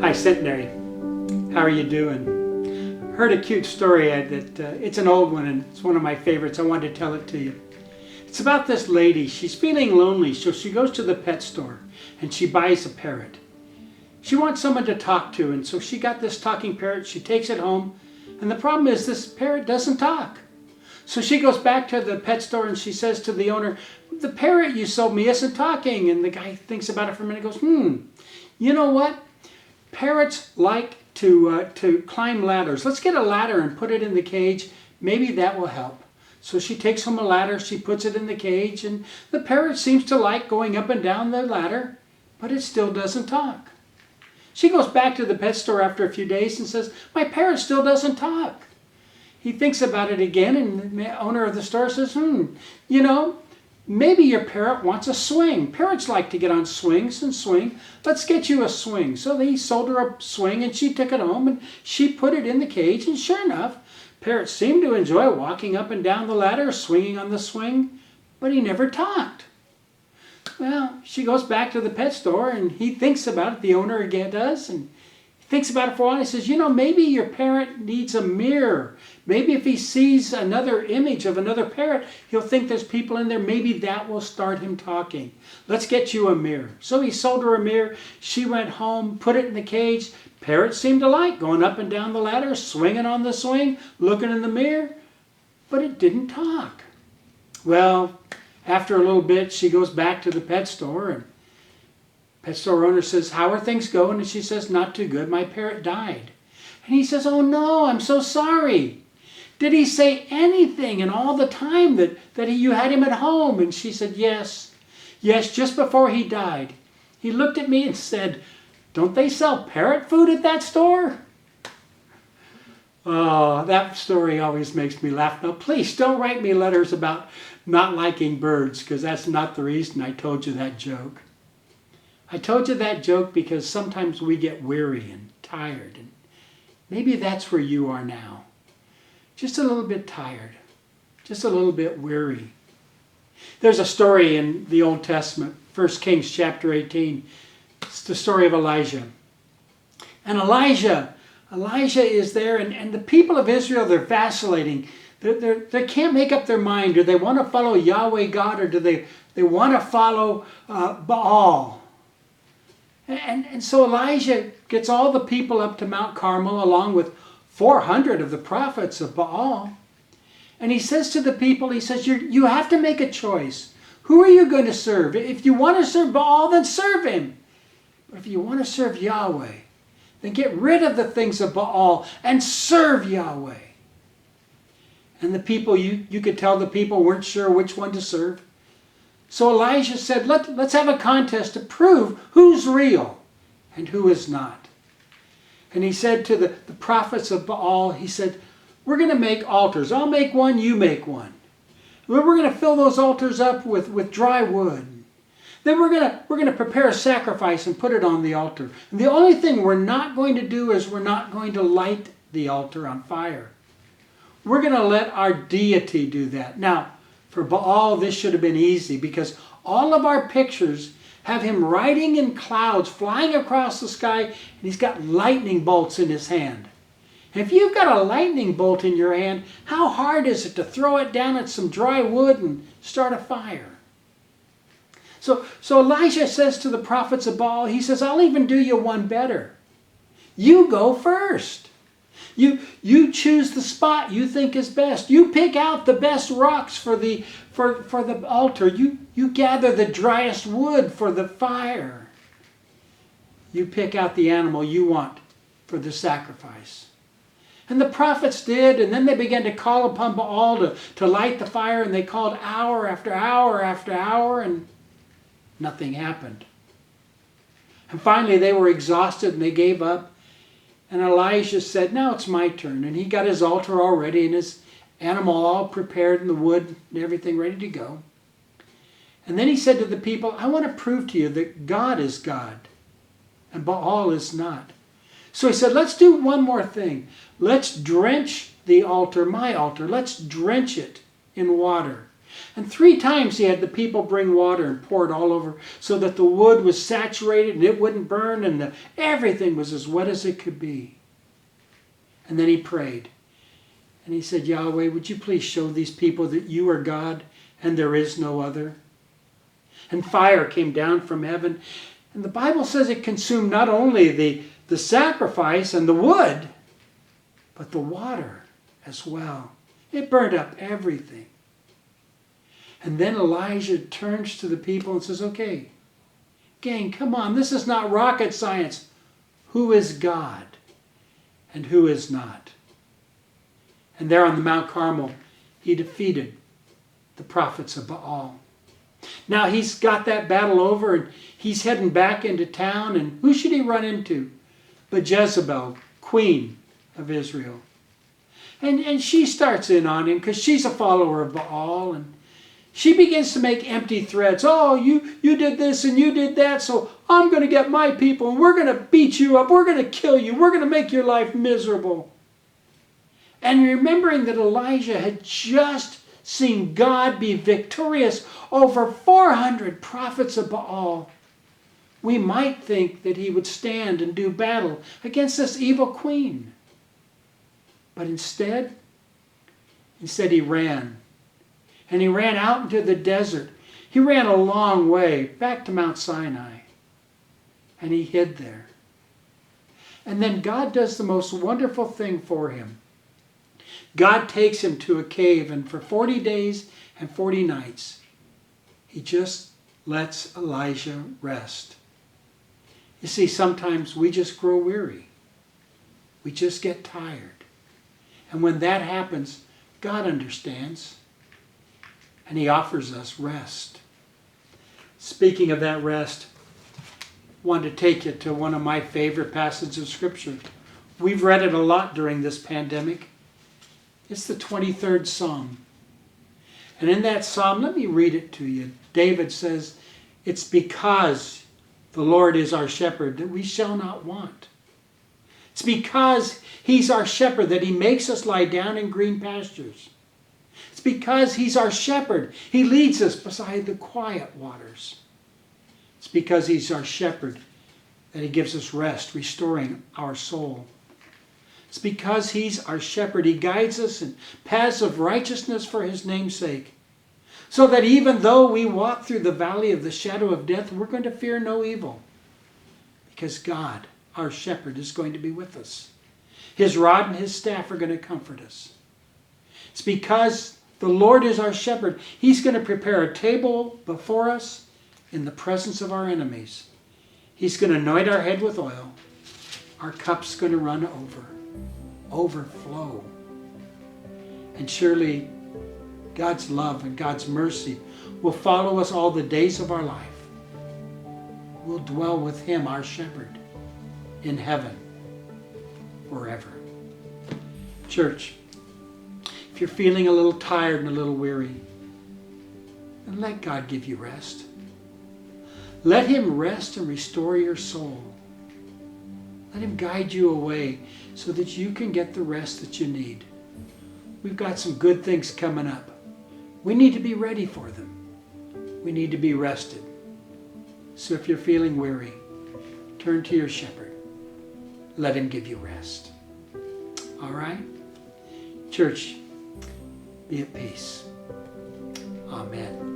Hi, Centenary. How are you doing? Heard a cute story it's an old one and it's one of my favorites. I wanted to tell it to you. It's about this lady. She's feeling lonely, so she goes to the pet store and she buys a parrot. She wants someone to talk to, and so she got this talking parrot. She takes it home, and the problem is this parrot doesn't talk. So she goes back to the pet store and she says to the owner, "The parrot you sold me isn't talking." And the guy thinks about it for a minute and goes, you know what? Parrots like to climb ladders. Let's get a ladder and put it in the cage. Maybe that will help. So she takes home a ladder, she puts it in the cage, and the parrot seems to like going up and down the ladder, but it still doesn't talk. She goes back to the pet store after a few days and says, "My parrot still doesn't talk." He thinks about it again, and the owner of the store says, maybe your parrot wants a swing. Parrots like to get on swings and swing. Let's get you a swing. So he sold her a swing, and she took it home, and she put it in the cage, and sure enough, parrot seemed to enjoy walking up and down the ladder, swinging on the swing, but he never talked. Well, she goes back to the pet store, and he thinks about it, the owner again does, and he thinks about it for a while, and he says, maybe your parrot needs a mirror. Maybe if he sees another image of another parrot, he'll think there's people in there. Maybe that will start him talking. Let's get you a mirror. So he sold her a mirror. She went home, put it in the cage. Parrot seemed to like going up and down the ladder, swinging on the swing, looking in the mirror, but it didn't talk. Well, after a little bit, she goes back to the pet store, and pet store owner says, "How are things going?" And she says, "Not too good. My parrot died." And he says, "Oh no, I'm so sorry. Did he say anything in all the time that you had him at home?" And she said, Yes, just before he died. He looked at me and said, "Don't they sell parrot food at that store?" Oh, that story always makes me laugh. Now, please don't write me letters about not liking birds, because that's not the reason I told you that joke. I told you that joke because sometimes we get weary and tired, and maybe that's where you are now. Just a little bit tired, just a little bit weary. There's a story in the Old Testament, 1 Kings chapter 18. It's the story of Elijah. And Elijah is there, and the people of Israel, they're vacillating. They can't make up their mind. Do they want to follow Yahweh God, or do they want to follow Baal? And so Elijah gets all the people up to Mount Carmel along with 400 of the prophets of Baal. And he says to the people, he says, you have to make a choice. Who are you going to serve? If you want to serve Baal, then serve him. But if you want to serve Yahweh, then get rid of the things of Baal and serve Yahweh. And the people, you could tell the people weren't sure which one to serve. So Elijah said, let's have a contest to prove who's real and who is not. And he said to the prophets of Baal, he said, "We're going to make altars. I'll make one, you make one. We're going to fill those altars up with dry wood. Then we're going to prepare a sacrifice and put it on the altar. And the only thing we're not going to do is we're not going to light the altar on fire. We're going to let our deity do that." Now, for Baal, this should have been easy, because all of our pictures have him riding in clouds, flying across the sky, and he's got lightning bolts in his hand. If you've got a lightning bolt in your hand, how hard is it to throw it down at some dry wood and start a fire? So Elijah says to the prophets of Baal, he says, "I'll even do you one better. You go first. You choose the spot you think is best. You pick out the best rocks for the altar. You gather the driest wood for the fire. You pick out the animal you want for the sacrifice." And the prophets did, and then they began to call upon Baal to light the fire, and they called hour after hour after hour, and nothing happened. And finally they were exhausted and they gave up. And Elijah said, "Now it's my turn." And he got his altar all ready and his animal all prepared and the wood and everything ready to go. And then he said to the people, "I want to prove to you that God is God and Baal is not." So he said, "Let's do one more thing. Let's drench the altar, my altar. Let's drench it in water. And 3 times he had the people bring water and pour it all over so that the wood was saturated and it wouldn't burn and everything was as wet as it could be. And then he prayed. And he said, Yahweh, would you please show these people that you are God and there is no other? And fire came down from heaven. And the Bible says it consumed not only the sacrifice and the wood, but the water as well. It burned up everything. And then Elijah turns to the people and says, okay, gang, come on, this is not rocket science. Who is God and who is not? And there on the Mount Carmel, he defeated the prophets of Baal. Now he's got that battle over and he's heading back into town. And who should he run into? But Jezebel, queen of Israel. And she starts in on him because she's a follower of Baal. And she begins to make empty threats. Oh, you did this and you did that, so I'm going to get my people and we're going to beat you up. We're going to kill you. We're going to make your life miserable. And remembering that Elijah had just seen God be victorious over 400 prophets of Baal, we might think that he would stand and do battle against this evil queen. But instead he ran. And he ran out into the desert. He ran a long way back to Mount Sinai. And he hid there. And then God does the most wonderful thing for him. God takes him to a cave, and for 40 days and 40 nights, he just lets Elijah rest. You see, sometimes we just grow weary. We just get tired. And when that happens, God understands. And he offers us rest. Speaking of that rest, I wanted to take you to one of my favorite passages of Scripture. We've read it a lot during this pandemic. It's the 23rd Psalm. And in that psalm, let me read it to you. David says, it's because the Lord is our shepherd that we shall not want. It's because he's our shepherd that he makes us lie down in green pastures. It's because he's our shepherd. He leads us beside the quiet waters. It's because he's our shepherd that he gives us rest, restoring our soul. It's because he's our shepherd. He guides us in paths of righteousness for his name's sake. So that even though we walk through the valley of the shadow of death, we're going to fear no evil. Because God, our shepherd, is going to be with us. His rod and his staff are going to comfort us. It's because the Lord is our shepherd. He's going to prepare a table before us in the presence of our enemies. He's going to anoint our head with oil. Our cup's going to run over. Overflow. And surely God's love and God's mercy will follow us all the days of our life. We'll dwell with him, our shepherd, in heaven forever. Church, if you're feeling a little tired and a little weary, then let God give you rest. Let him rest and restore your soul. Let him guide you away so that you can get the rest that you need. We've got some good things coming up. We need to be ready for them. We need to be rested. So if you're feeling weary, turn to your shepherd. Let him give you rest. All right? Church, be at peace. Amen.